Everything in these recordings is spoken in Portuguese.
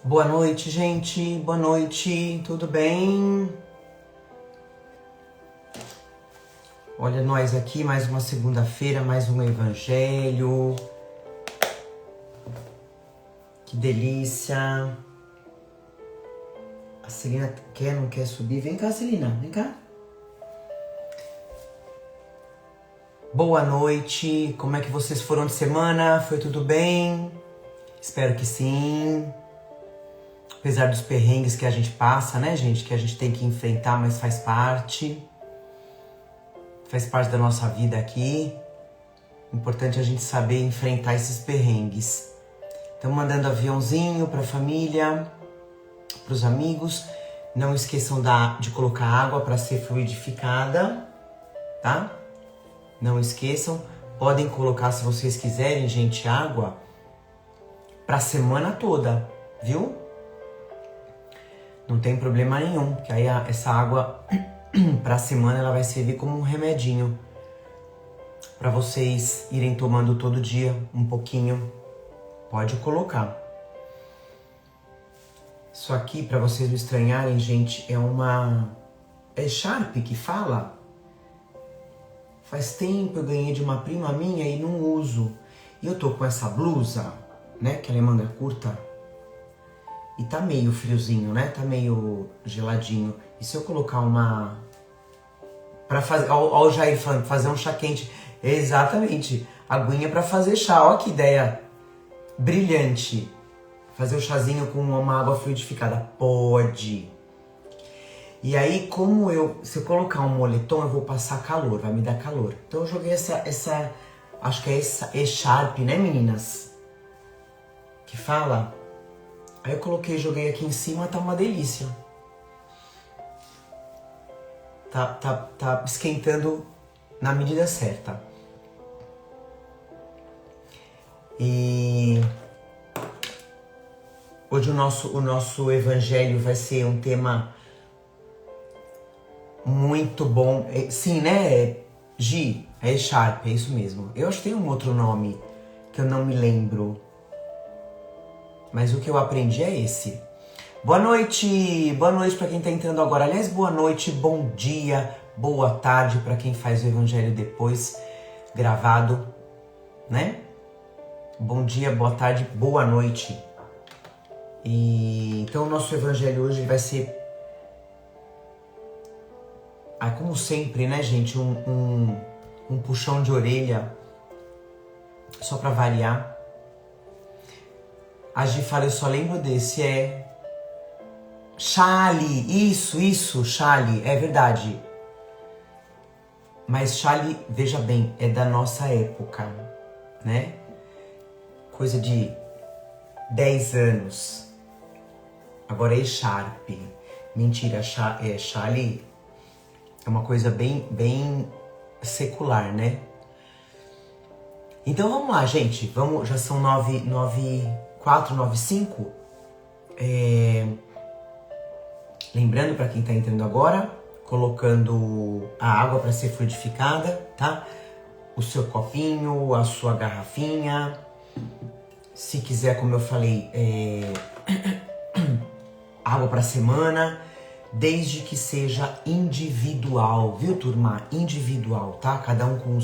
Boa noite, gente. Boa noite. Tudo bem? Olha nós aqui, mais uma segunda-feira, mais um evangelho. Que delícia. A Celina não quer subir? Vem cá, Celina. Vem cá. Boa noite. Como é que vocês foram de semana? Foi tudo bem? Espero que sim. Apesar dos perrengues que a gente passa, né, gente? Que a gente tem que enfrentar, mas faz parte. Faz parte da nossa vida aqui. Importante a gente saber enfrentar esses perrengues. Estamos mandando aviãozinho para a família, para os amigos. Não esqueçam de colocar água para ser fluidificada, tá? Não esqueçam. Podem colocar, se vocês quiserem, gente, água para a semana toda, viu? Não tem problema nenhum, que aí essa água para a semana ela vai servir como um remedinho para vocês irem tomando todo dia um pouquinho. Pode colocar. Isso aqui, para vocês não estranharem, gente, é Sharp que fala. Faz tempo eu ganhei de uma prima minha e não uso. E eu tô com essa blusa, né, que ela é manga curta. E tá meio friozinho, né? Tá meio geladinho. E se eu colocar uma... Pra fazer... Ó o Jair falando, fazer um chá quente. Exatamente. Aguinha pra fazer chá. Ó que ideia brilhante. Fazer o chazinho com uma água fluidificada. Pode. E aí, se eu colocar um moletom, eu vou passar calor. Vai me dar calor. Então eu joguei essa acho que é essa E-Sharp, né, meninas? Que fala... Aí eu coloquei, joguei aqui em cima, tá uma delícia. Tá esquentando na medida certa. E hoje o nosso evangelho vai ser um tema muito bom. Sim, né, Gi? É Sharp, é isso mesmo. Eu acho que tem um outro nome que eu não me lembro. Mas o que eu aprendi é esse. Boa noite para quem tá entrando agora. Aliás, boa noite, bom dia, boa tarde para quem faz o evangelho depois gravado, né? Bom dia, boa tarde, boa noite. E então o nosso evangelho hoje vai ser, como sempre, né, gente, um puxão de orelha, só para variar. A Gi fala, eu só lembro desse, Chale, isso, Chale, é verdade. Mas Chale, veja bem, é da nossa época, né? Coisa de 10 anos. Agora é Sharp. Mentira, Chale é uma coisa bem secular, né? Então vamos lá, gente. Já são 4:95. Lembrando para quem está entrando agora, colocando a água para ser fluidificada, tá? O seu copinho, a sua garrafinha. Se quiser, como eu falei, água para semana, desde que seja individual, viu, turma? Individual, tá? Cada um com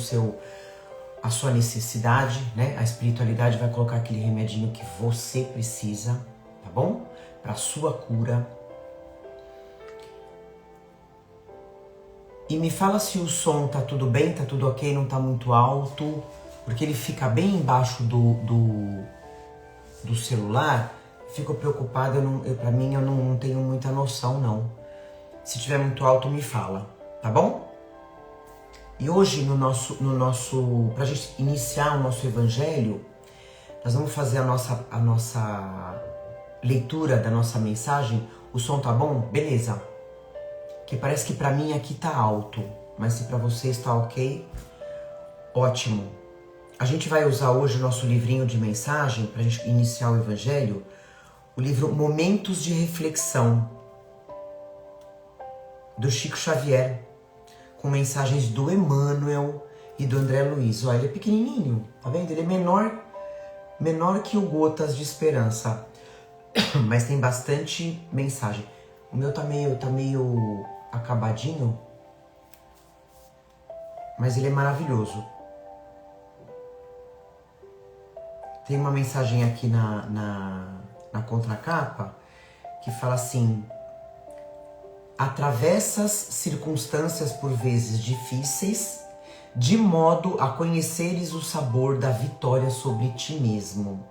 a sua necessidade, né? A espiritualidade vai colocar aquele remedinho que você precisa, tá bom? Para sua cura. E me fala se o som tá tudo bem, tá tudo ok, não tá muito alto, porque ele fica bem embaixo do celular. Fico preocupada, pra mim eu não tenho muita noção, não. Se tiver muito alto, me fala, tá bom? E hoje, pra gente iniciar o nosso evangelho, nós vamos fazer a nossa leitura da nossa mensagem. O som tá bom? Beleza. Que parece que pra mim aqui tá alto, mas se pra vocês tá ok, ótimo. A gente vai usar hoje o nosso livrinho de mensagem pra gente iniciar o evangelho, o livro Momentos de Reflexão, do Chico Xavier, com mensagens do Emmanuel e do André Luiz. Olha, ele é pequenininho, tá vendo? Ele é menor que o Gotas de Esperança. mas tem bastante mensagem. O meu tá meio acabadinho, mas ele é maravilhoso. Tem uma mensagem aqui na contracapa que fala assim: atravessas circunstâncias por vezes difíceis, de modo a conheceres o sabor da vitória sobre ti mesmo.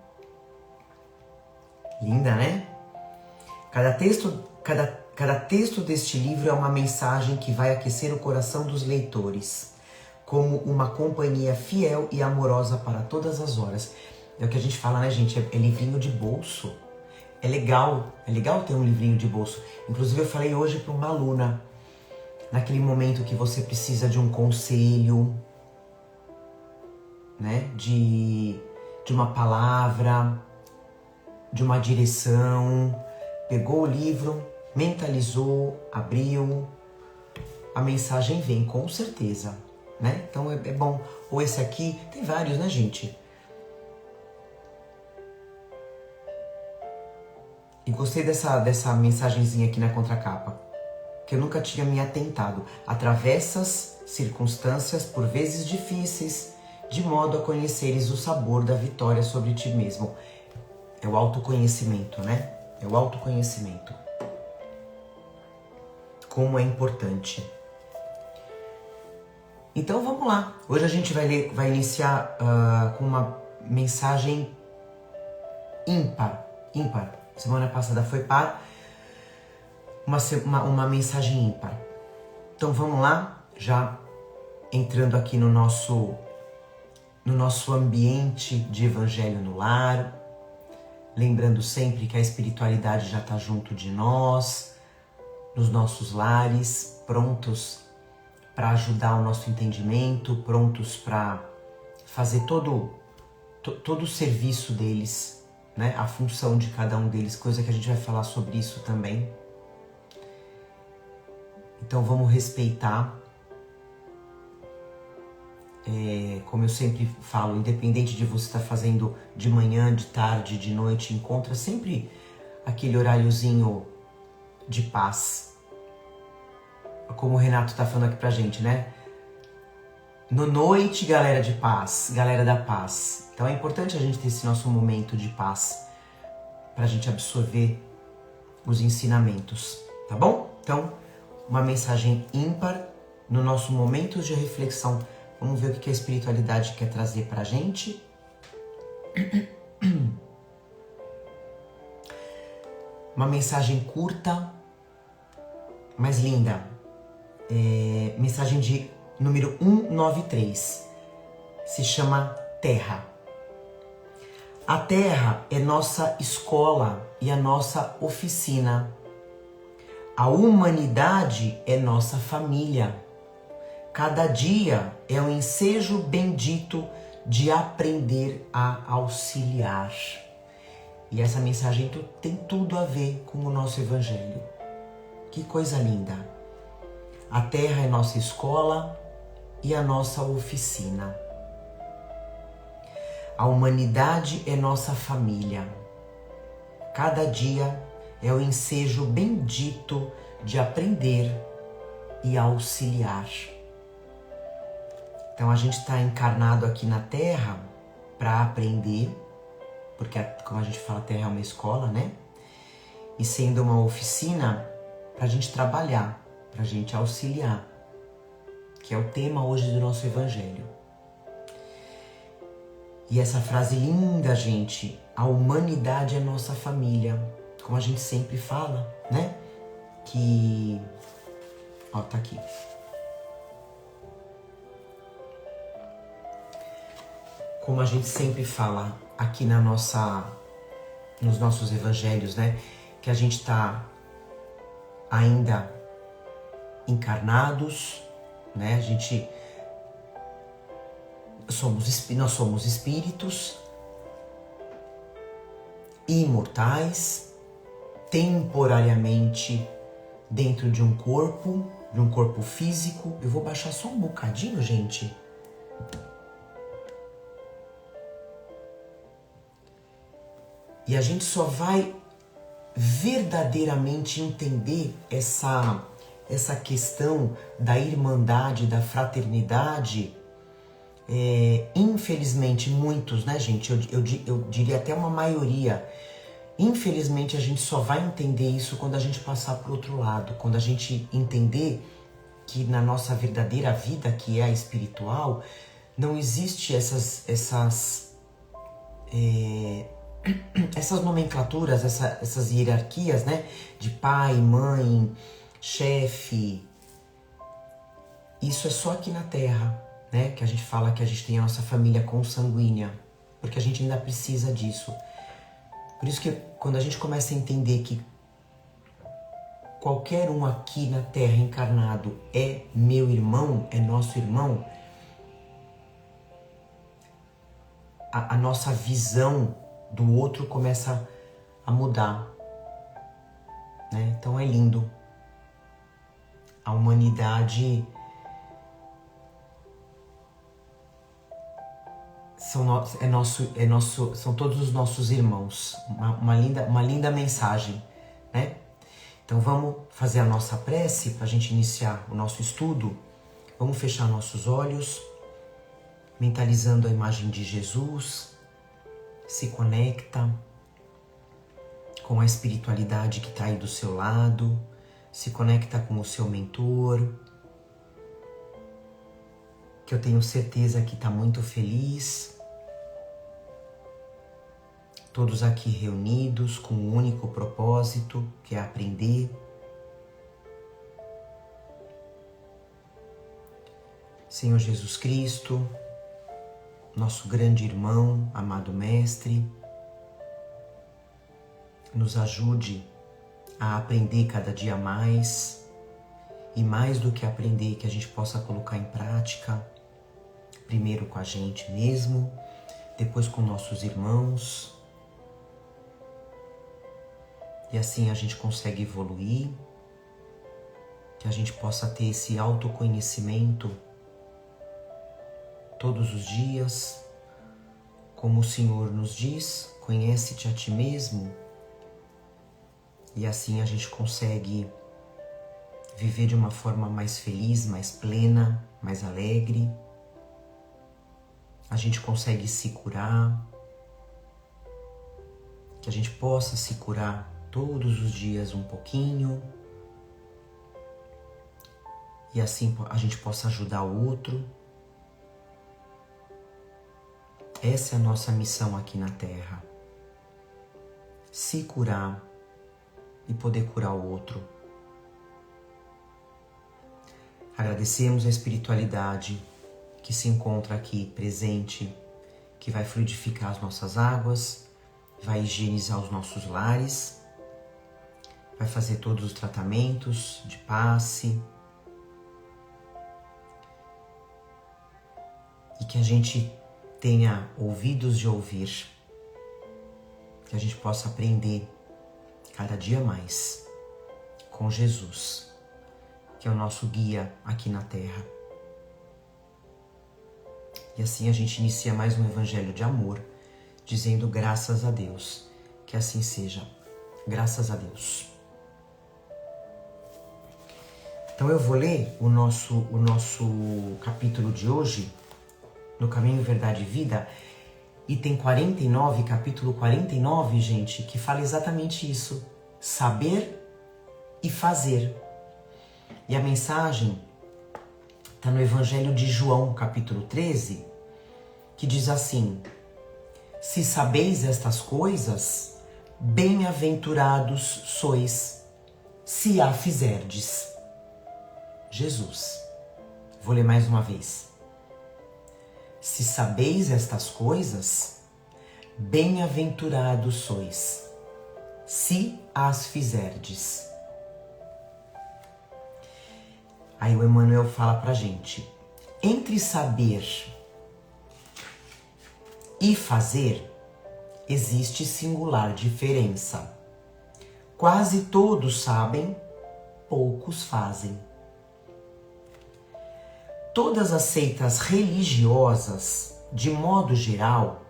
Linda, né? Cada texto deste livro é uma mensagem que vai aquecer o coração dos leitores, como uma companhia fiel e amorosa para todas as horas. É o que a gente fala, né, gente? É livrinho de bolso. É legal ter um livrinho de bolso. Inclusive eu falei hoje para uma aluna, naquele momento que você precisa de um conselho, né? De uma palavra, de uma direção. Pegou o livro, mentalizou, abriu, a mensagem vem, com certeza, né? Então é bom. Ou esse aqui, tem vários, né, gente? E gostei dessa mensagenzinha aqui na contracapa, que eu nunca tinha me atentado. Atravessas circunstâncias por vezes difíceis, de modo a conheceres o sabor da vitória sobre ti mesmo. É o autoconhecimento, né? É o autoconhecimento. Como é importante. Então vamos lá. Hoje a gente vai iniciar com uma mensagem ímpar. Semana passada foi par. Uma mensagem ímpar. Então vamos lá, já entrando aqui no nosso ambiente de Evangelho no Lar. Lembrando sempre que a espiritualidade já está junto de nós, nos nossos lares, prontos para ajudar o nosso entendimento, prontos para fazer todo o serviço deles, né? A função de cada um deles, coisa que a gente vai falar sobre isso também. Então vamos respeitar, como eu sempre falo, independente de você estar fazendo de manhã, de tarde, de noite, encontra sempre aquele horáriozinho de paz. Como o Renato está falando aqui pra gente, né? No noite, galera de paz, galera da paz. Então é importante a gente ter esse nosso momento de paz pra gente absorver os ensinamentos, tá bom? Então, uma mensagem ímpar no nosso momento de reflexão. Vamos ver o que a espiritualidade quer trazer pra gente. Uma mensagem curta, mas linda. Mensagem de número 193. Se chama Terra. A Terra é nossa escola e a nossa oficina. A humanidade é nossa família. Cada dia é um ensejo bendito de aprender a auxiliar. E essa mensagem tem tudo a ver com o nosso Evangelho. Que coisa linda! A Terra é nossa escola e a nossa oficina. A humanidade é nossa família. Cada dia é o ensejo bendito de aprender e auxiliar. Então a gente está encarnado aqui na Terra para aprender, porque como a gente fala, a Terra é uma escola, né? E sendo uma oficina, para a gente trabalhar, para a gente auxiliar, que é o tema hoje do nosso Evangelho. E essa frase linda, gente, a humanidade é nossa família, como a gente sempre fala, né? Que, ó, tá aqui. Como a gente sempre fala aqui nos nossos evangelhos, né? Que a gente está ainda encarnados, né? Nós somos espíritos imortais, temporariamente dentro de um corpo físico. Eu vou baixar só um bocadinho, gente. E a gente só vai verdadeiramente entender essa questão da irmandade, da fraternidade, infelizmente muitos, né, gente? Eu diria até uma maioria. Infelizmente a gente só vai entender isso quando a gente passar pro outro lado, quando a gente entender que na nossa verdadeira vida, que é a espiritual, não existe essas nomenclaturas, essas hierarquias, né? De pai, mãe, chefe. Isso é só aqui na Terra, né? Que a gente fala que a gente tem a nossa família consanguínea, porque a gente ainda precisa disso. Por isso que quando a gente começa a entender que qualquer um aqui na Terra encarnado é meu irmão, é nosso irmão, a nossa visão do outro começa a mudar, né? Então é lindo. A humanidade são todos os nossos irmãos. Uma linda mensagem, né? Então vamos fazer a nossa prece para a gente iniciar o nosso estudo. Vamos fechar nossos olhos, mentalizando a imagem de Jesus. Se conecta com a espiritualidade que está aí do seu lado. Se conecta com o seu mentor, que eu tenho certeza que está muito feliz. Todos aqui reunidos com um único propósito, que é aprender. Senhor Jesus Cristo, nosso grande irmão, amado Mestre, nos ajude a aprender cada dia mais, e mais do que aprender, que a gente possa colocar em prática, primeiro com a gente mesmo, depois com nossos irmãos, e assim a gente consegue evoluir, que a gente possa ter esse autoconhecimento todos os dias, como o Senhor nos diz, conhece-te a ti mesmo, e assim a gente consegue viver de uma forma mais feliz, mais plena, mais alegre. A gente consegue se curar, que a gente possa se curar todos os dias um pouquinho, e assim a gente possa ajudar o outro. Essa é a nossa missão aqui na Terra. Se curar e poder curar o outro. Agradecemos a espiritualidade que se encontra aqui presente, que vai fluidificar as nossas águas, vai higienizar os nossos lares, vai fazer todos os tratamentos de passe, e que a gente tenha ouvidos de ouvir, que a gente possa aprender cada dia mais com Jesus, que é o nosso guia aqui na Terra. E assim a gente inicia mais um evangelho de amor, dizendo graças a Deus, que assim seja, graças a Deus. Então eu vou ler o nosso capítulo de hoje, no Caminho, Verdade e Vida, item 49, capítulo 49, gente, que fala exatamente isso, saber e fazer. E a mensagem está no Evangelho de João, capítulo 13, que diz assim: se sabeis estas coisas, bem-aventurados sois, se a fizerdes. Jesus. Vou ler mais uma vez. Se sabeis estas coisas, bem-aventurados sois, se as fizerdes. Aí o Emmanuel fala pra gente: entre saber e fazer existe singular diferença. Quase todos sabem, poucos fazem. Todas as seitas religiosas, de modo geral,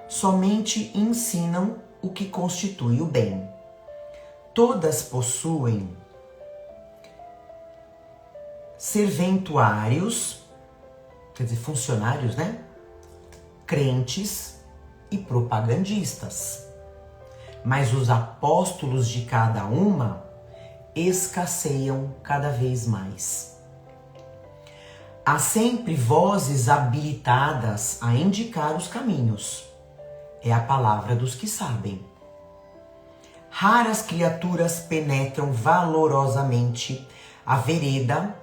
somente ensinam o que constitui o bem, todas possuem serventuários, quer dizer, funcionários, né? Crentes e propagandistas. Mas os apóstolos de cada uma escasseiam cada vez mais. Há sempre vozes habilitadas a indicar os caminhos. É a palavra dos que sabem. Raras criaturas penetram valorosamente a vereda,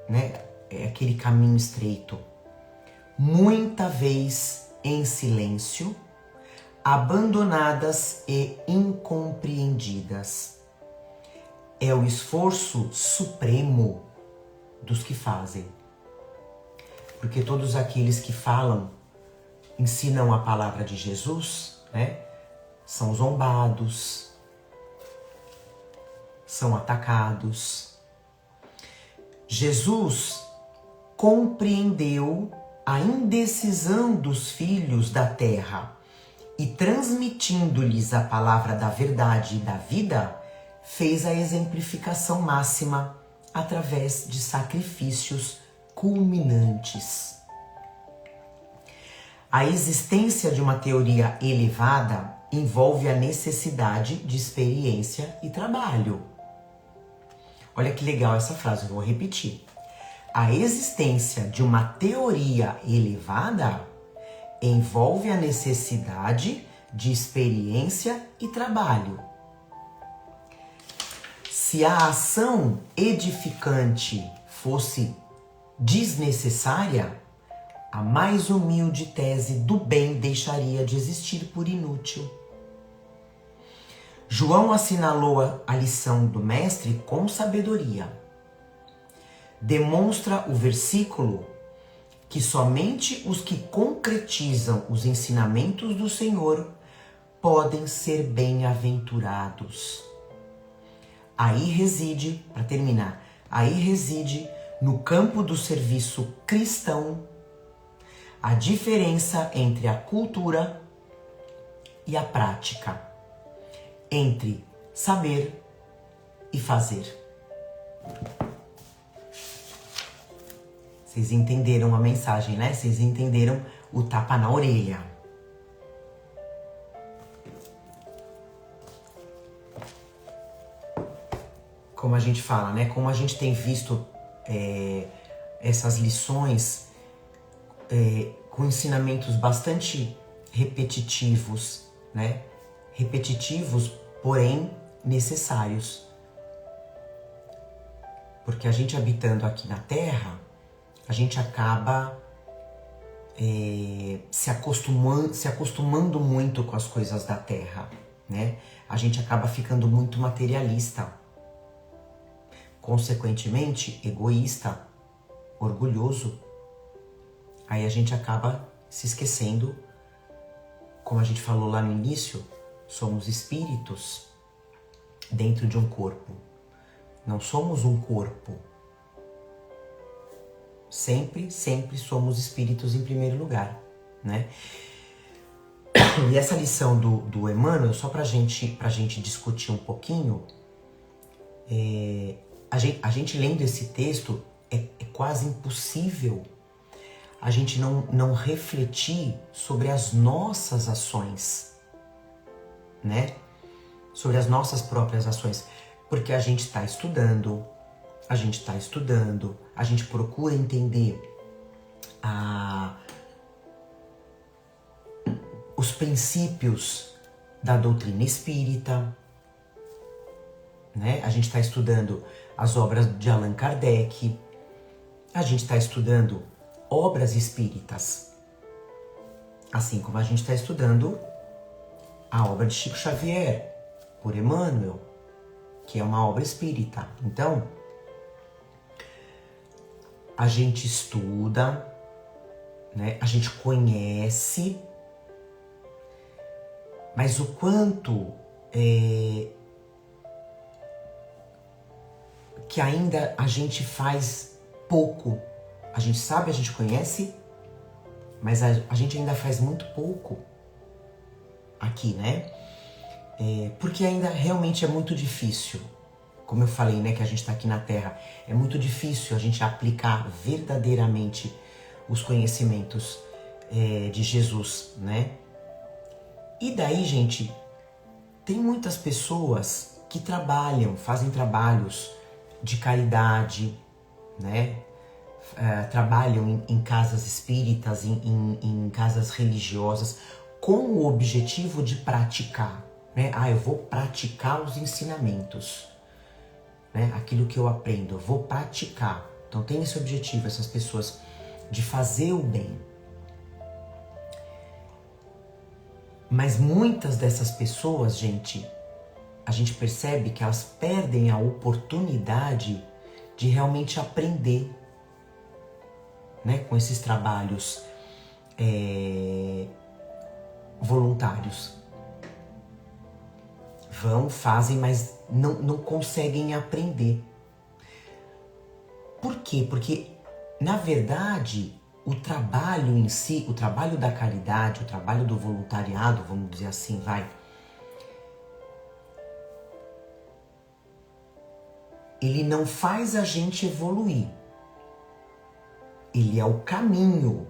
né? É aquele caminho estreito. Muita vez em silêncio, abandonadas e incompreendidas. É o esforço supremo dos que fazem. Porque todos aqueles que falam, ensinam a palavra de Jesus, né? São zombados, são atacados. Jesus compreendeu a indecisão dos filhos da terra e, transmitindo-lhes a palavra da verdade e da vida, fez a exemplificação máxima através de sacrifícios culminantes. A existência de uma teoria elevada envolve a necessidade de experiência e trabalho. Olha que legal essa frase, eu vou repetir. A existência de uma teoria elevada envolve a necessidade de experiência e trabalho. Se a ação edificante fosse desnecessária, a mais humilde tese do bem deixaria de existir por inútil. João assinalou a lição do mestre com sabedoria. Demonstra o versículo que somente os que concretizam os ensinamentos do Senhor podem ser bem-aventurados. Aí reside, para terminar, aí reside no campo do serviço cristão a diferença entre a cultura e a prática, entre saber e fazer. Vocês entenderam a mensagem, né? Vocês entenderam o tapa na orelha. Como a gente fala, né? Como a gente tem visto essas lições com ensinamentos bastante repetitivos, né? Repetitivos, porém necessários. Porque a gente habitando aqui na Terra, a gente acaba se acostumando muito com as coisas da Terra, né? A gente acaba ficando muito materialista. Consequentemente, egoísta, orgulhoso. Aí a gente acaba se esquecendo, como a gente falou lá no início, somos espíritos dentro de um corpo. Não somos um corpo. Sempre somos espíritos em primeiro lugar, né? E essa lição do Emmanuel, só pra gente discutir um pouquinho, a gente lendo esse texto, é quase impossível a gente não refletir sobre as nossas ações, né? Sobre as nossas próprias ações. Porque a gente está estudando, a gente procura entender os princípios da doutrina espírita, né? A gente está estudando as obras de Allan Kardec, a gente está estudando obras espíritas, assim como a gente está estudando a obra de Chico Xavier, por Emmanuel, que é uma obra espírita. Então, a gente estuda, né? A gente conhece, mas o quanto que ainda a gente faz pouco. A gente sabe, a gente conhece, mas a gente ainda faz muito pouco aqui, né? Porque ainda realmente é muito difícil. Como eu falei, né, que a gente está aqui na Terra, é muito difícil a gente aplicar verdadeiramente os conhecimentos de Jesus, né? E daí, gente, tem muitas pessoas que fazem trabalhos de caridade, né? Trabalham em casas espíritas, em casas religiosas, com o objetivo de praticar, né? Eu vou praticar os ensinamentos, né? Aquilo que eu aprendo, eu vou praticar. Então tem esse objetivo, essas pessoas, de fazer o bem. Mas muitas dessas pessoas, gente, a gente percebe que elas perdem a oportunidade de realmente aprender, né, com esses trabalhos voluntários. Fazem, mas não conseguem aprender. Por quê? Porque, na verdade, o trabalho em si, o trabalho da caridade, o trabalho do voluntariado, vamos dizer assim, ele não faz a gente evoluir. Ele é o caminho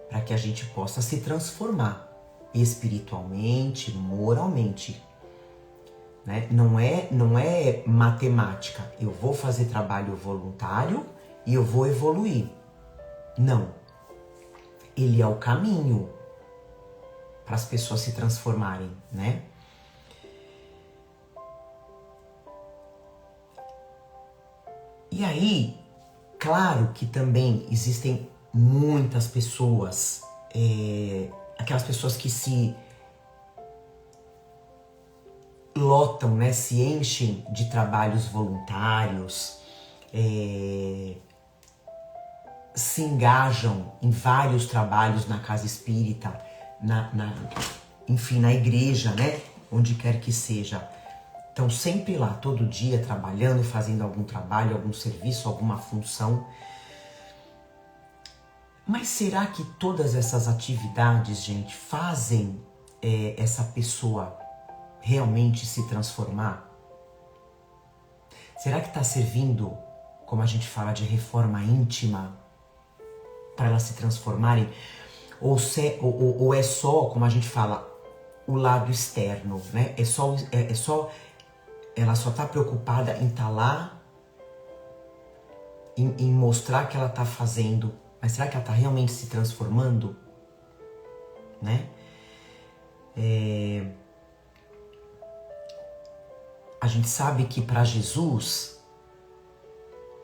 para que a gente possa se transformar espiritualmente, moralmente. Né? Não é matemática. Eu vou fazer trabalho voluntário e eu vou evoluir. Não. Ele é o caminho para as pessoas se transformarem, né? E aí, claro que também existem muitas pessoas, aquelas pessoas que se lotam, né, se enchem de trabalhos voluntários, se engajam em vários trabalhos na casa espírita, enfim, na igreja, né, onde quer que seja. Estão sempre lá, todo dia, trabalhando, fazendo algum trabalho, algum serviço, alguma função. Mas será que todas essas atividades, gente, fazem essa pessoa realmente se transformar? Será que está servindo, como a gente fala, de reforma íntima, para elas se transformarem? Ou é só, como a gente fala, o lado externo, né? Ela só está preocupada em estar lá, em mostrar que ela está fazendo, mas será que ela está realmente se transformando? Né? A gente sabe que para Jesus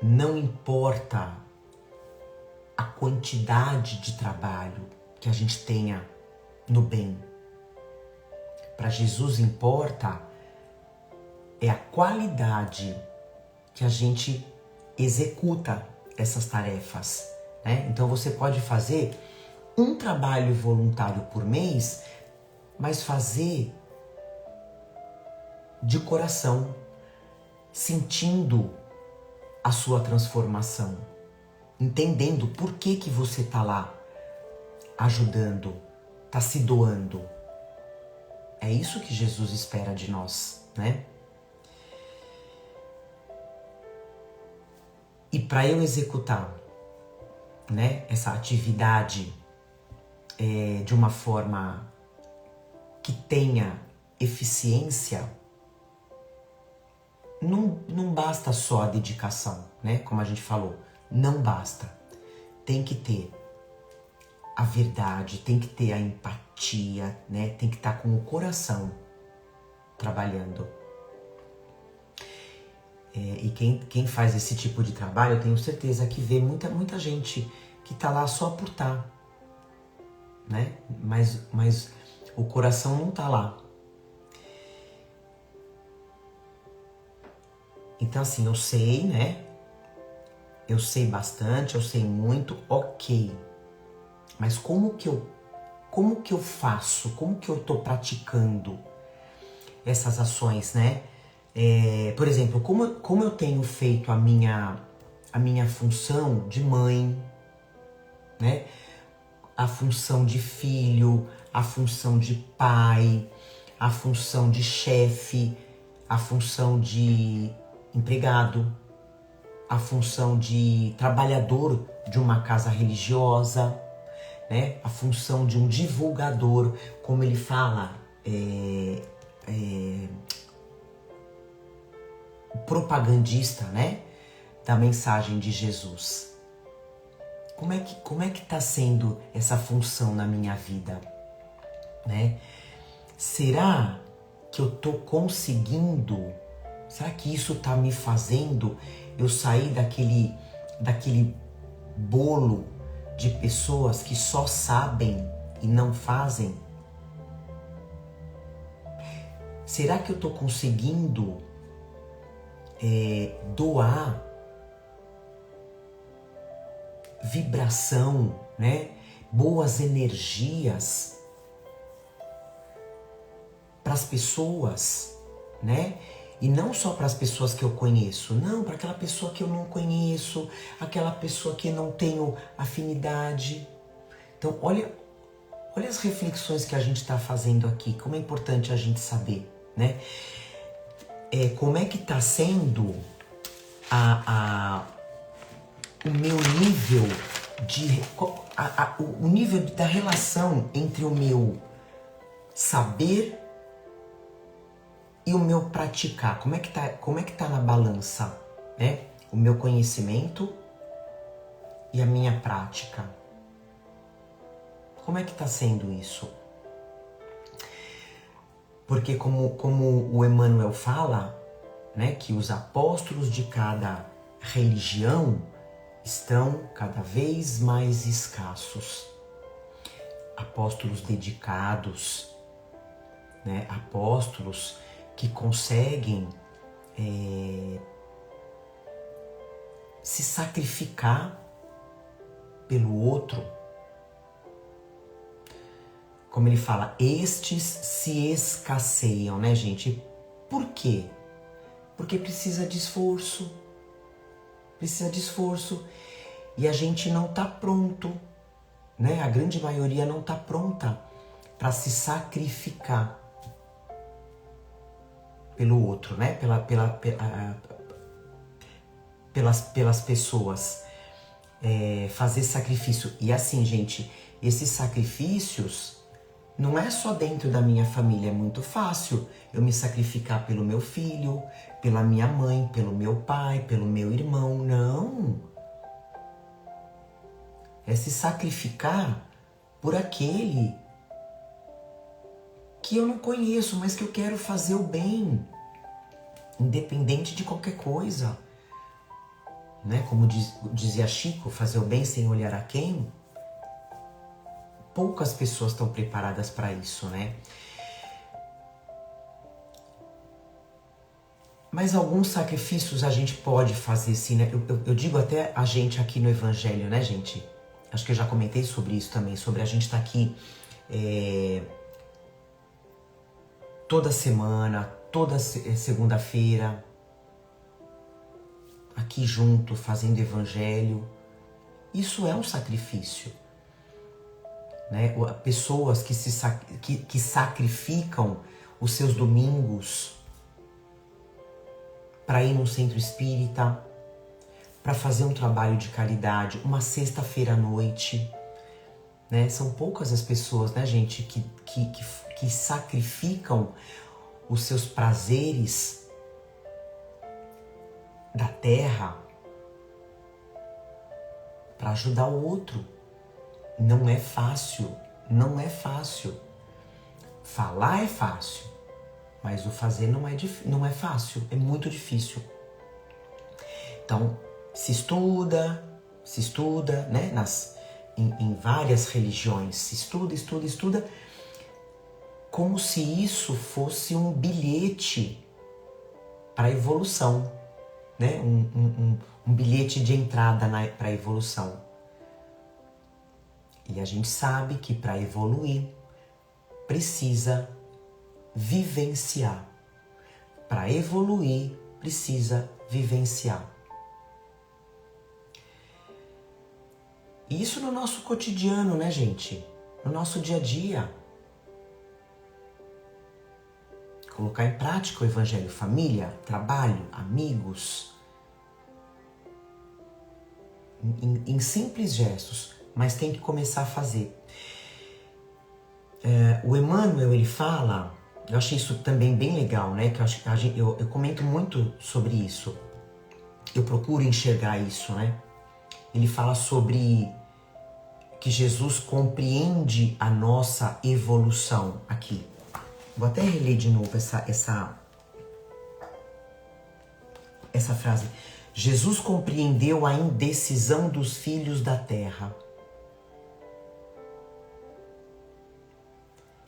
não importa a quantidade de trabalho que a gente tenha no bem. Para Jesus importa a qualidade que a gente executa essas tarefas, né? Então você pode fazer um trabalho voluntário por mês, mas fazer de coração, sentindo a sua transformação, entendendo por que você está lá ajudando, está se doando. É isso que Jesus espera de nós, né? E para eu executar, né, essa atividade de uma forma que tenha eficiência, não basta só a dedicação, né? Como a gente falou, não basta. Tem que ter a verdade, tem que ter a empatia, né? Tem que estar com o coração trabalhando. E quem faz esse tipo de trabalho, eu tenho certeza que vê muita gente que tá lá só por estar, né? Mas o coração não tá lá. Então assim, eu sei, né? Eu sei bastante, eu sei muito, ok. Mas como que eu faço? Como que eu tô praticando essas ações, né? Por exemplo, como eu tenho feito a minha função de mãe, né? A função de filho, a função de pai, a função de chefe, a função de empregado, a função de trabalhador de uma casa religiosa, né? A função de um divulgador, como ele fala, propagandista, né? Da mensagem de Jesus. Como é que tá sendo essa função na minha vida, né? Será que eu tô conseguindo? Será que isso tá me fazendo eu sair daquele bolo de pessoas que só sabem e não fazem? Será que eu tô conseguindo doar vibração, né? Boas energias para as pessoas, né? E não só para as pessoas que eu conheço, não, para aquela pessoa que eu não conheço, aquela pessoa que eu não tenho afinidade. Então, olha as reflexões que a gente está fazendo aqui, como é importante a gente saber, né? Como é que está sendo o meu nível o nível da relação entre o meu saber e o meu praticar. Como é que tá na balança, né? O meu conhecimento e a minha prática. Como é que tá sendo isso? Porque como o Emmanuel fala, né, que os apóstolos de cada religião estão cada vez mais escassos. Apóstolos dedicados, né, apóstolos que conseguem se sacrificar pelo outro. Como ele fala, estes se escasseiam, né, gente? Por quê? Porque precisa de esforço. Precisa de esforço. E a gente não está pronto, né? A grande maioria não está pronta para se sacrificar pelo outro, né? Pelas pessoas. Fazer sacrifício. E assim, gente, esses sacrifícios não é só dentro da minha família. É muito fácil eu me sacrificar pelo meu filho, pela minha mãe, pelo meu pai, pelo meu irmão. Não. É se sacrificar por aquele que eu não conheço, mas que eu quero fazer o bem, independente de qualquer coisa. Né? Como dizia Chico, fazer o bem sem olhar a quem. Poucas pessoas estão preparadas para isso, né? Mas alguns sacrifícios a gente pode fazer sim, né? Eu digo até a gente aqui no Evangelho, né, gente? Acho que eu já comentei sobre isso também, sobre a gente estar aqui toda semana, toda segunda-feira, aqui junto, fazendo Evangelho. Isso é um sacrifício. Né? Pessoas que sacrificam os seus domingos para ir num centro espírita, para fazer um trabalho de caridade, uma sexta-feira à noite. Né? São poucas as pessoas, né, gente, que sacrificam os seus prazeres da terra para ajudar o outro. Não é fácil, não é fácil. Falar é fácil, mas o fazer não é fácil, é muito difícil. Então, se estuda, né? Em várias religiões, se estuda, como se isso fosse um bilhete para a evolução, né? Um bilhete de entrada para a evolução. E a gente sabe que para evoluir precisa vivenciar. Para evoluir precisa vivenciar. E isso no nosso cotidiano, né, gente? No nosso dia a dia. Colocar em prática o evangelho, família, trabalho, amigos. Em simples gestos, mas tem que começar a fazer. O Emmanuel, ele fala, eu achei isso também bem legal, né? Que eu comento muito sobre isso. Eu procuro enxergar isso, né? Ele fala sobre que Jesus compreende a nossa evolução aqui. Vou até reler de novo essa frase. Jesus compreendeu a indecisão dos filhos da terra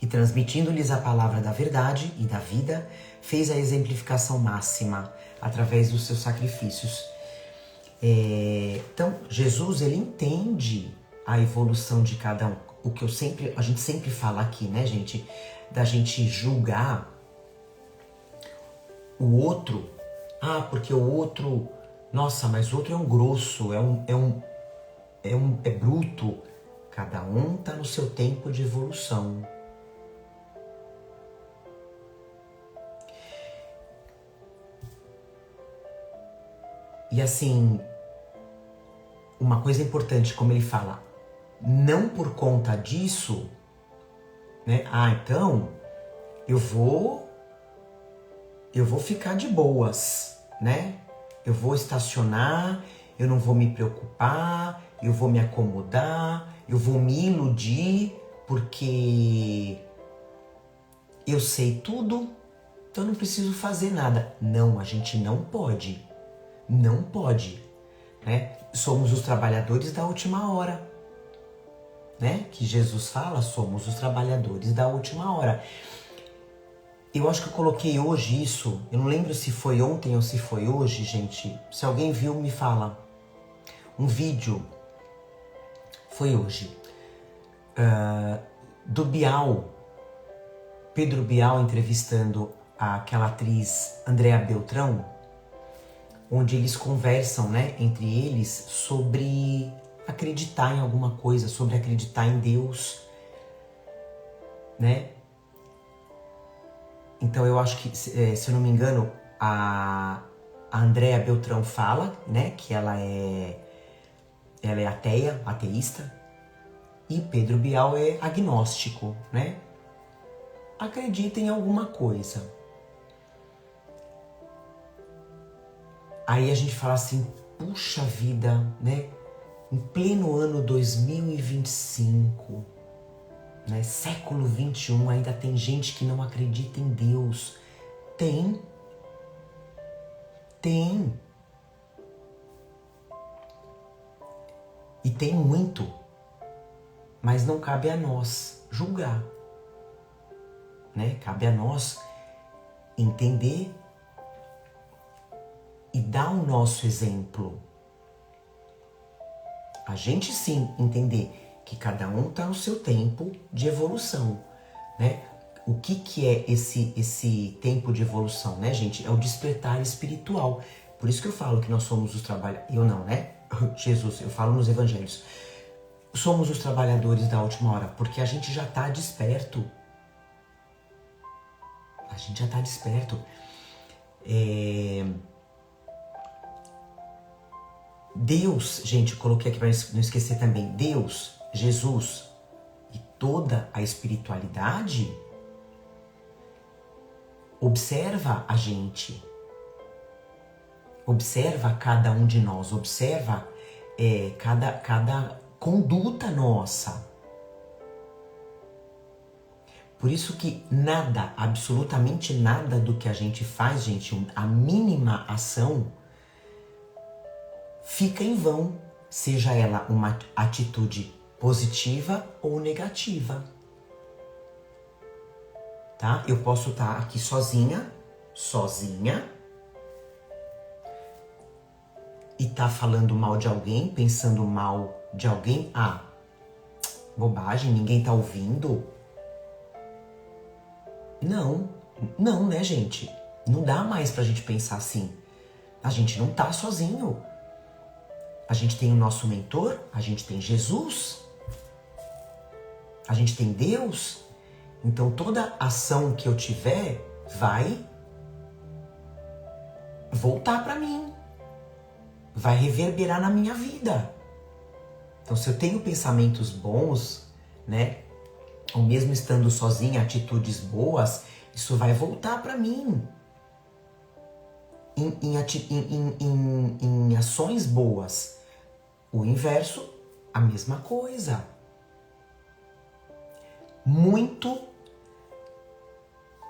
e, transmitindo-lhes a palavra da verdade e da vida, fez a exemplificação máxima através dos seus sacrifícios. Então, Jesus, ele entende a evolução de cada um. O que a gente sempre fala aqui, né, gente? Da gente julgar o outro. Ah, porque o outro... Nossa, mas o outro é um grosso, é bruto. Cada um tá no seu tempo de evolução. E assim, uma coisa importante, como ele fala, não por conta disso, né? Ah, então eu vou ficar de boas, né? Eu vou estacionar, eu não vou me preocupar, eu vou me acomodar, eu vou me iludir porque eu sei tudo, então eu não preciso fazer nada. Não, a gente não pode. Não pode, né? Somos os trabalhadores da última hora, né? Que Jesus fala, somos os trabalhadores da última hora. Eu acho que eu coloquei hoje isso, eu não lembro se foi ontem ou se foi hoje, gente. Se alguém viu, me fala. Um vídeo, foi hoje, do Bial, Pedro Bial entrevistando aquela atriz Andréa Beltrão, onde eles conversam, né, entre eles sobre acreditar em alguma coisa, sobre acreditar em Deus, né? Então eu acho que, se eu não me engano, a Andréa Beltrão fala, né, que ela é ateísta, e Pedro Bial é agnóstico, né? Acredita em alguma coisa. Aí a gente fala assim, puxa vida, né? Em pleno ano 2025, né? Século 21, ainda tem gente que não acredita em Deus. Tem. E tem muito. Mas não cabe a nós julgar, né? Cabe a nós entender e dar o nosso exemplo. A gente sim entender que cada um está no seu tempo de evolução, né? O que é esse tempo de evolução, né, gente? É o despertar espiritual. Por isso que eu falo que nós somos os trabalhadores... Eu não, né? Jesus, eu falo nos evangelhos. Somos os trabalhadores da última hora, porque a gente já está desperto. A gente já está desperto. Deus, gente, eu coloquei aqui para não esquecer também, Deus, Jesus e toda a espiritualidade observa a gente, observa cada um de nós, observa cada conduta nossa. Por isso que nada, absolutamente nada do que a gente faz, gente, a mínima ação fica em vão, seja ela uma atitude positiva ou negativa. Tá? Eu posso estar aqui sozinha, e tá falando mal de alguém, pensando mal de alguém. Ah, bobagem, ninguém tá ouvindo. Não, né, gente? Não dá mais pra gente pensar assim. A gente não tá sozinho. A gente tem o nosso mentor, a gente tem Jesus, a gente tem Deus. Então toda ação que eu tiver, vai voltar para mim, vai reverberar na minha vida. Então, se eu tenho pensamentos bons, né, ou mesmo estando sozinha, atitudes boas, isso vai voltar para mim. Em ações boas. O inverso, a mesma coisa. Muito,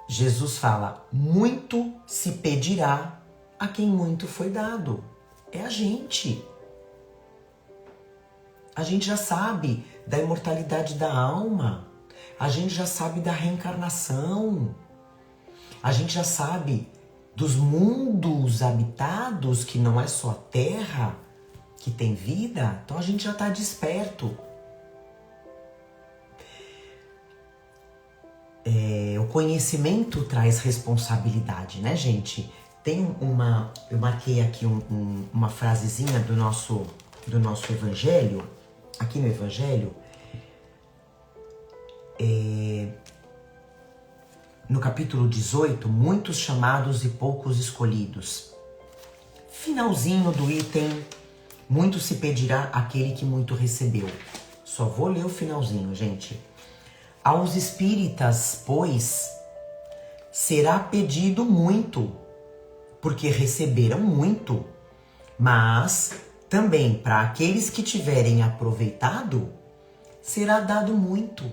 Jesus fala, muito se pedirá a quem muito foi dado. É a gente. A gente já sabe da imortalidade da alma. A gente já sabe da reencarnação. A gente já sabe dos mundos habitados, que não é só a Terra que tem vida. Então a gente já está desperto. O conhecimento traz responsabilidade, né, gente? Tem eu marquei aqui uma frasezinha do nosso Evangelho, aqui no Evangelho, no capítulo 18, muitos chamados e poucos escolhidos. Finalzinho do item, muito se pedirá àquele que muito recebeu. Só vou ler o finalzinho, gente. Aos espíritas, pois, será pedido muito, porque receberam muito, mas também para aqueles que tiverem aproveitado, será dado muito.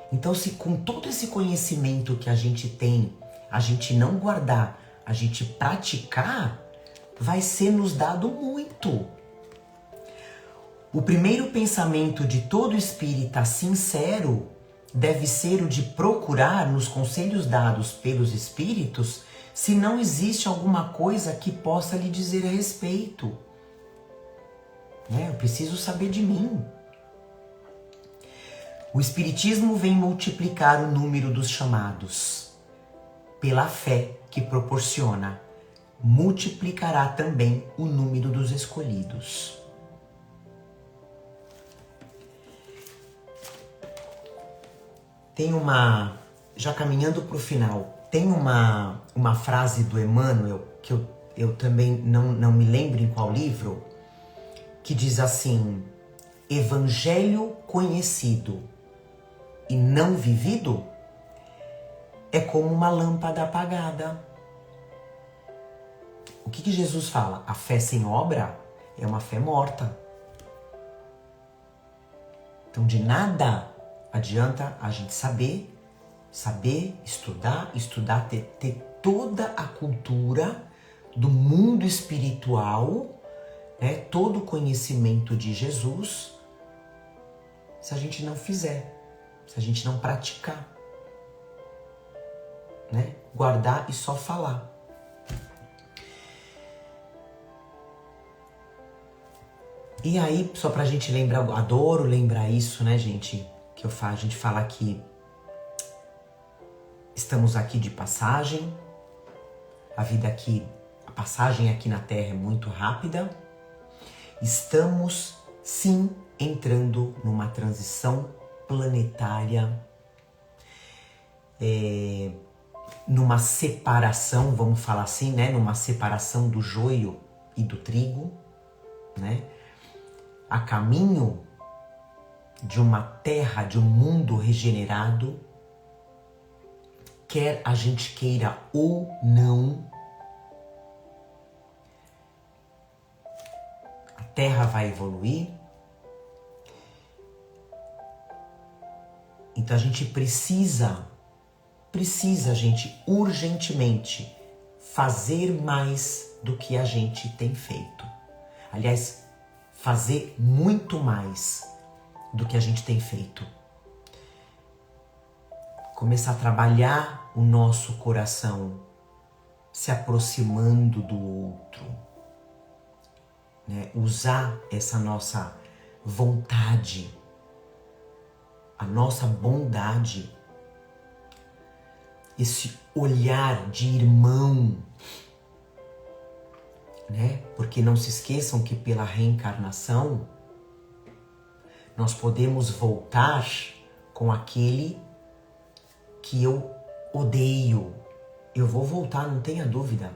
Então, se com todo esse conhecimento que a gente tem, a gente não guardar, a gente praticar, vai ser nos dado muito. O primeiro pensamento de todo espírita sincero deve ser o de procurar nos conselhos dados pelos espíritos se não existe alguma coisa que possa lhe dizer a respeito. Eu preciso saber de mim. O Espiritismo vem multiplicar o número dos chamados. Pela fé que proporciona, multiplicará também o número dos escolhidos. Tem já caminhando para o final, tem uma frase do Emmanuel, que eu também não me lembro em qual livro, que diz assim: Evangelho conhecido e não vivido é como uma lâmpada apagada. O que Jesus fala? A fé sem obra é uma fé morta. Então de nada adianta a gente saber, estudar, ter toda a cultura do mundo espiritual, né, todo o conhecimento de Jesus, se a gente não fizer, se a gente não praticar, né? Guardar e só falar. E aí, só pra gente lembrar, eu adoro lembrar isso, né, gente? A gente fala que estamos aqui de passagem, a passagem aqui na Terra é muito rápida. Estamos, sim, entrando numa transição planetária, numa separação, vamos falar assim, né? Numa separação do joio e do trigo, né? A caminho de uma terra, de um mundo regenerado, quer a gente queira ou não, a terra vai evoluir. Então a gente precisa, gente, urgentemente fazer mais do que a gente tem feito. Aliás, fazer muito mais do que a gente tem feito. Começar a trabalhar o nosso coração, se aproximando do outro, né? Usar essa nossa vontade, a nossa bondade, esse olhar de irmão, né? Porque não se esqueçam que pela reencarnação nós podemos voltar com aquele que eu odeio. Eu vou voltar, não tenha dúvida.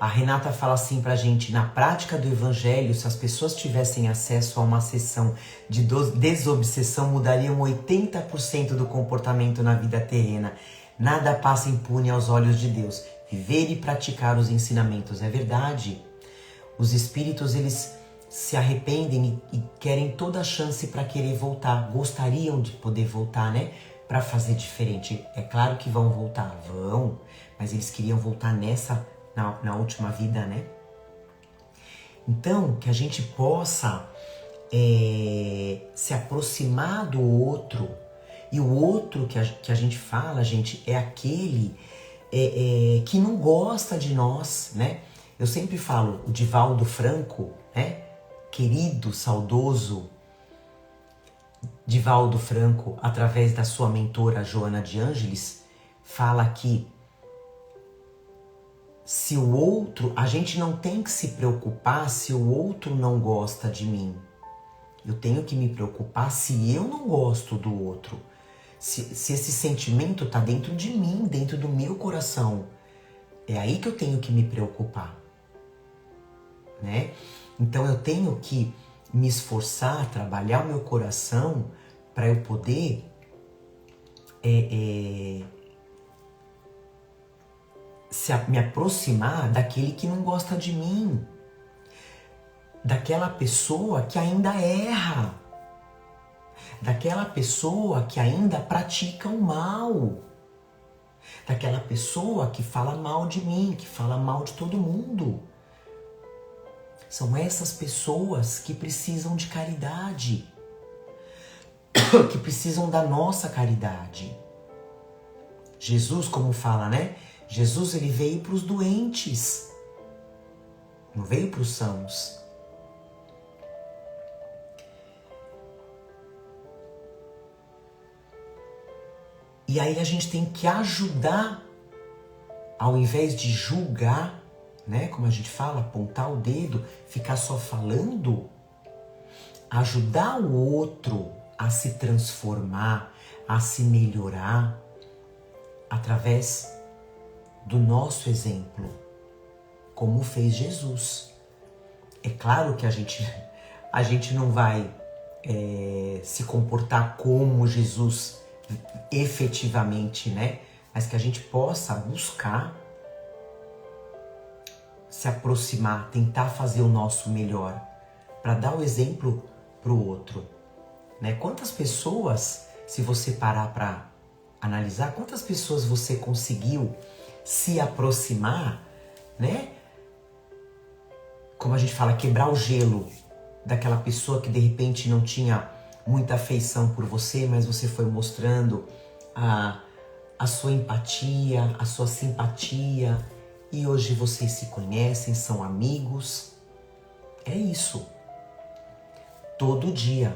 A Renata fala assim pra gente, na prática do evangelho, se as pessoas tivessem acesso a uma sessão de desobsessão, mudariam 80% do comportamento na vida terrena. Nada passa impune aos olhos de Deus. Viver e praticar os ensinamentos. É verdade. Os espíritos, eles se arrependem e querem toda a chance para querer voltar. Gostariam de poder voltar, né? Para fazer diferente. É claro que vão voltar. Vão. Mas eles queriam voltar na última vida, né? Então, que a gente possa se aproximar do outro. E o outro que a gente fala, gente, é aquele que não gosta de nós, né? Eu sempre falo, o Divaldo Franco, né? Querido, saudoso Divaldo Franco, através da sua mentora Joana de Ângeles, fala que se o outro, a gente não tem que se preocupar se o outro não gosta de mim. Eu tenho que me preocupar se eu não gosto do outro. Se esse sentimento está dentro de mim, dentro do meu coração. É aí que eu tenho que me preocupar, né? Então eu tenho que me esforçar, trabalhar o meu coração para eu poder me aproximar daquele que não gosta de mim, daquela pessoa que ainda erra, daquela pessoa que ainda pratica o mal, daquela pessoa que fala mal de mim, que fala mal de todo mundo. São essas pessoas que precisam de caridade, que precisam da nossa caridade. Jesus, como fala, né? Jesus, ele veio para os doentes, não veio para os sãos. E aí a gente tem que ajudar, ao invés de julgar, né? Como a gente fala, apontar o dedo, ficar só falando, ajudar o outro a se transformar, a se melhorar, através do nosso exemplo, como fez Jesus. É claro que a gente não vai se comportar como Jesus efetivamente, né? Mas que a gente possa buscar se aproximar, tentar fazer o nosso melhor, para dar o exemplo para o outro, né? Quantas pessoas, se você parar para analisar, quantas pessoas você conseguiu se aproximar, né? Como a gente fala, quebrar o gelo daquela pessoa que de repente não tinha muita afeição por você, mas você foi mostrando a sua empatia, a sua simpatia, e hoje vocês se conhecem, são amigos. É isso. Todo dia,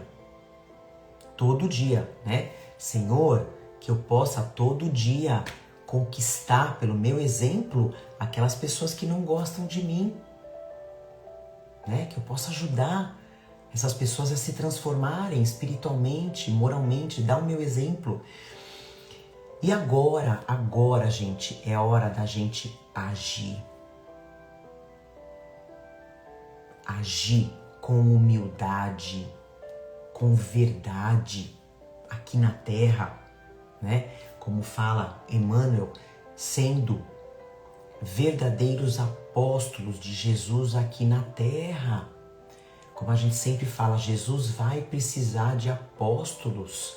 né? Senhor, que eu possa todo dia conquistar, pelo meu exemplo, aquelas pessoas que não gostam de mim, né? Que eu possa ajudar essas pessoas a se transformarem espiritualmente, moralmente, dar o meu exemplo. E agora, gente, é hora da gente agir. Agir com humildade, com verdade aqui na Terra, né? Como fala Emmanuel, sendo verdadeiros apóstolos de Jesus aqui na Terra. Como a gente sempre fala, Jesus vai precisar de apóstolos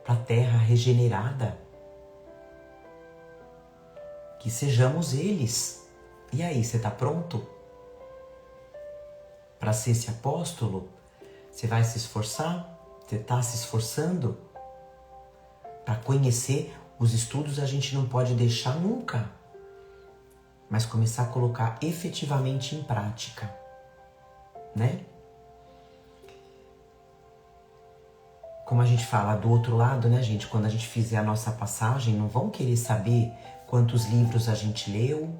para a Terra regenerada. Que sejamos eles. E aí, você está pronto para ser esse apóstolo? Você vai se esforçar? Você está se esforçando? Para conhecer os estudos a gente não pode deixar nunca, mas começar a colocar efetivamente em prática, né? Como a gente fala do outro lado, né, gente? Quando a gente fizer a nossa passagem, não vão querer saber quantos livros a gente leu,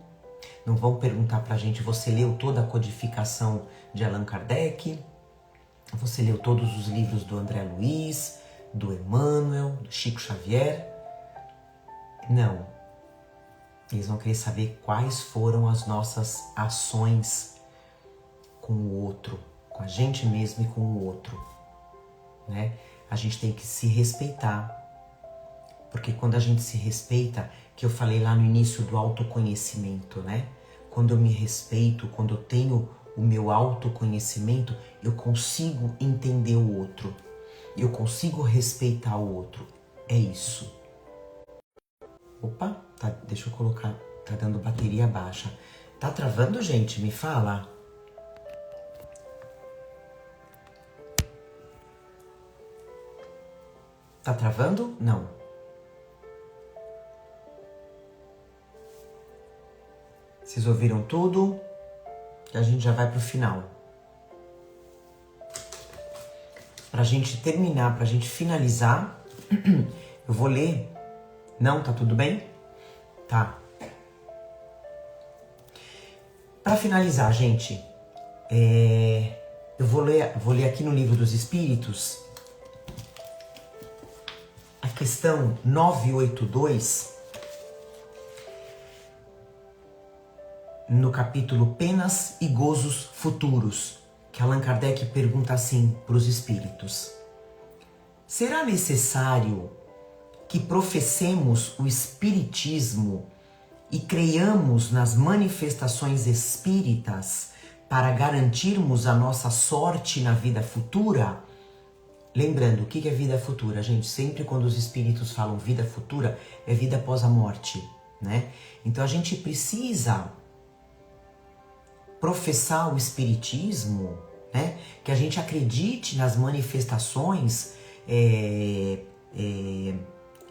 não vão perguntar pra gente, você leu toda a codificação de Allan Kardec? Você leu todos os livros do André Luiz, do Emmanuel, do Chico Xavier? Não. Eles vão querer saber quais foram as nossas ações com o outro, com a gente mesmo e com o outro, né? A gente tem que se respeitar, porque quando a gente se respeita, que eu falei lá no início do autoconhecimento, né? Quando eu me respeito, quando eu tenho o meu autoconhecimento, eu consigo entender o outro, eu consigo respeitar o outro. É isso. Opa, tá, deixa eu colocar, tá dando bateria baixa. Tá travando, gente? Me fala. Tá travando? Não. Vocês ouviram tudo? E a gente já vai pro final. Pra gente terminar, pra gente finalizar, eu vou ler. Não, tá tudo bem? Tá. Pra finalizar, gente, eu vou ler aqui no Livro dos Espíritos a questão 982, no capítulo Penas e Gozos Futuros, que Allan Kardec pergunta assim para os espíritos: será necessário que professemos o espiritismo e creiamos nas manifestações espíritas para garantirmos a nossa sorte na vida futura? Lembrando, o que é vida futura, gente? Sempre quando os espíritos falam vida futura, é vida após a morte, né? Então a gente precisa professar o espiritismo, né? Que a gente acredite nas manifestações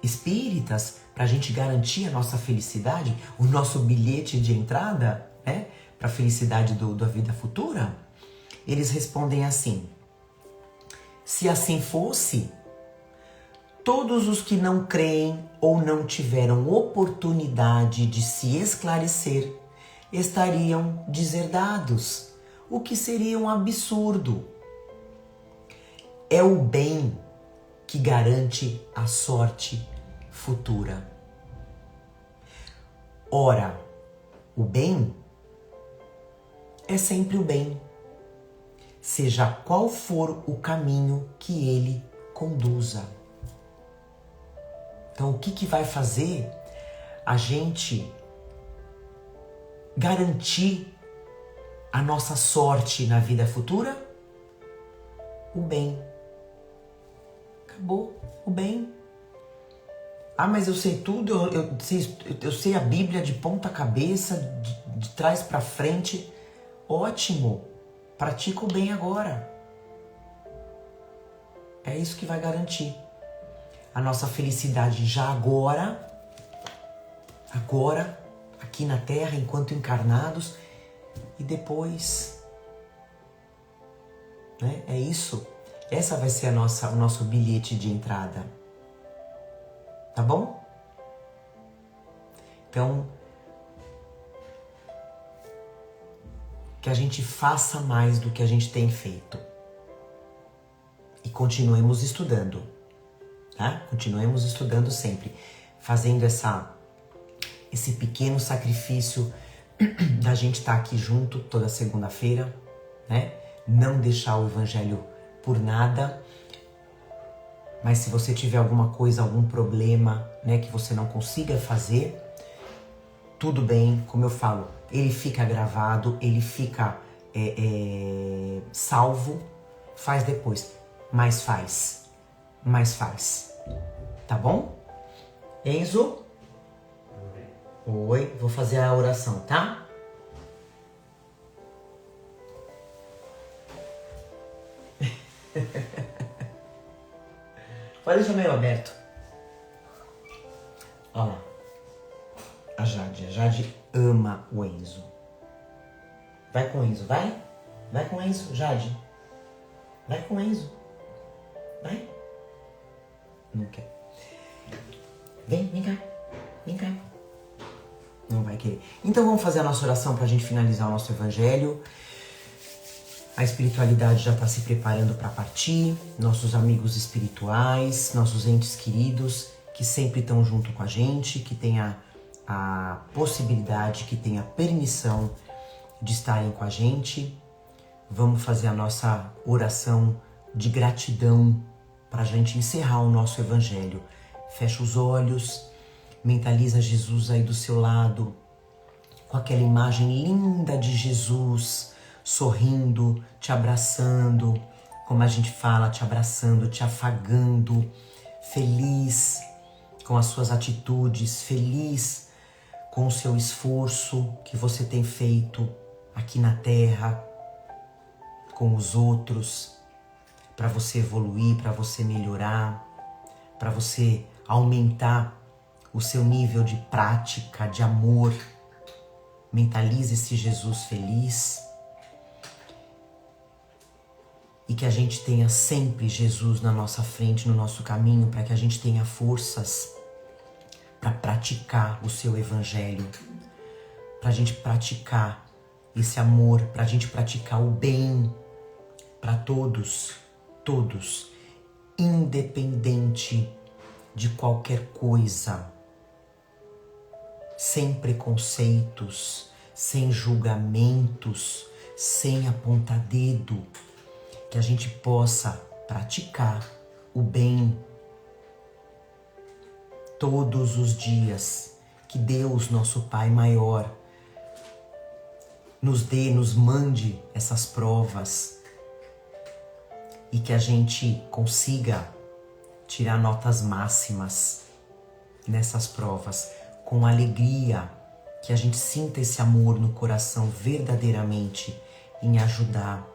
espíritas para a gente garantir a nossa felicidade, o nosso bilhete de entrada, né? Para a felicidade da vida futura. Eles respondem assim: se assim fosse, todos os que não creem ou não tiveram oportunidade de se esclarecer estariam deserdados, o que seria um absurdo. É o bem que garante a sorte futura. Ora, o bem é sempre o bem, seja qual for o caminho que ele conduza. Então, o que vai fazer a gente garantir a nossa sorte na vida futura? O bem. Acabou. O bem. Ah, mas eu sei tudo, eu sei a Bíblia de ponta cabeça, de trás para frente. Ótimo. Pratica o bem agora. É isso que vai garantir a nossa felicidade já agora, aqui na Terra, enquanto encarnados, e depois, né? É isso. Essa vai ser o nosso bilhete de entrada. Tá bom? Então, que a gente faça mais do que a gente tem feito. E continuemos estudando, tá? Continuemos estudando sempre, fazendo esse pequeno sacrifício da gente estar aqui junto toda segunda-feira, né? Não deixar o Evangelho por nada. Mas se você tiver alguma coisa, algum problema, né, que você não consiga fazer, tudo bem, como eu falo, ele fica gravado, ele fica salvo, faz depois, mas faz, tá bom? Enzo? Oi, vou fazer a oração, tá? Pode deixar meio aberto. Olha lá. A Jade ama o Enzo. Vai com o Enzo, vai? Vai com o Enzo, Jade. Vai com o Enzo. Vai. Não quer. Vem cá. Vem cá. Não vai querer. Então vamos fazer a nossa oração para a gente finalizar o nosso Evangelho. A espiritualidade já está se preparando para partir. Nossos amigos espirituais, nossos entes queridos que que sempre estão junto com a gente, que tem a possibilidade, que tem a permissão de estarem com a gente. Vamos fazer a nossa oração de gratidão para a gente encerrar o nosso evangelho. Fecha os olhos, mentaliza Jesus aí do seu lado, com aquela imagem linda de Jesus sorrindo, te abraçando, como a gente fala, te abraçando, te afagando, feliz com as suas atitudes, feliz com o seu esforço que você tem feito aqui na Terra, com os outros, para você evoluir, para você melhorar, para você aumentar o seu nível de prática, de amor. Mentalize esse Jesus feliz e que a gente tenha sempre Jesus na nossa frente, no nosso caminho, para que a gente tenha forças para praticar o seu evangelho, para a gente praticar esse amor, para a gente praticar o bem para todos, independente de qualquer coisa, sem preconceitos, sem julgamentos, sem apontar dedo, que a gente possa praticar o bem todos os dias, que Deus, nosso Pai maior, nos mande essas provas e que a gente consiga tirar notas máximas nessas provas com alegria, que a gente sinta esse amor no coração verdadeiramente em ajudar,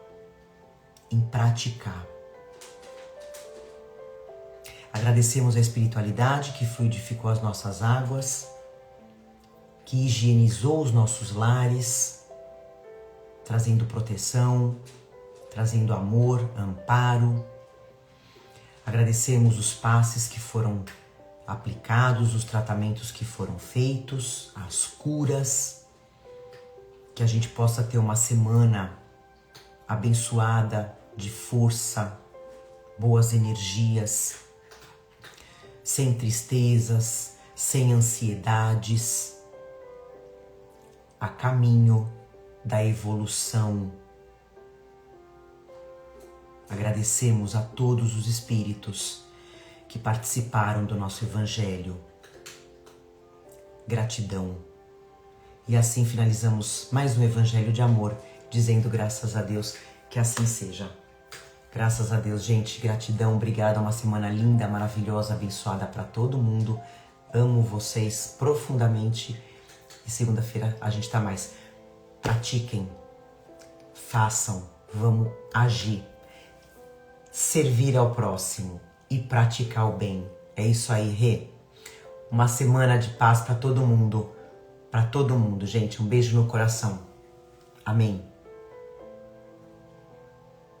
em praticar. Agradecemos a espiritualidade que fluidificou as nossas águas, que higienizou os nossos lares, trazendo proteção, trazendo amor, amparo. Agradecemos os passes que foram aplicados, os tratamentos que foram feitos, as curas, que a gente possa ter uma semana abençoada de força, boas energias, sem tristezas, sem ansiedades, a caminho da evolução. Agradecemos a todos os espíritos que participaram do nosso evangelho. Gratidão. E assim finalizamos mais um evangelho de amor, dizendo graças a Deus que assim seja. Graças a Deus, gente, gratidão, obrigado, uma semana linda, maravilhosa, abençoada para todo mundo. Amo vocês profundamente e segunda-feira a gente tá mais. Pratiquem, façam, vamos agir, servir ao próximo e praticar o bem. É isso aí, Rê. Uma semana de paz para todo mundo, gente. Um beijo no coração. Amém.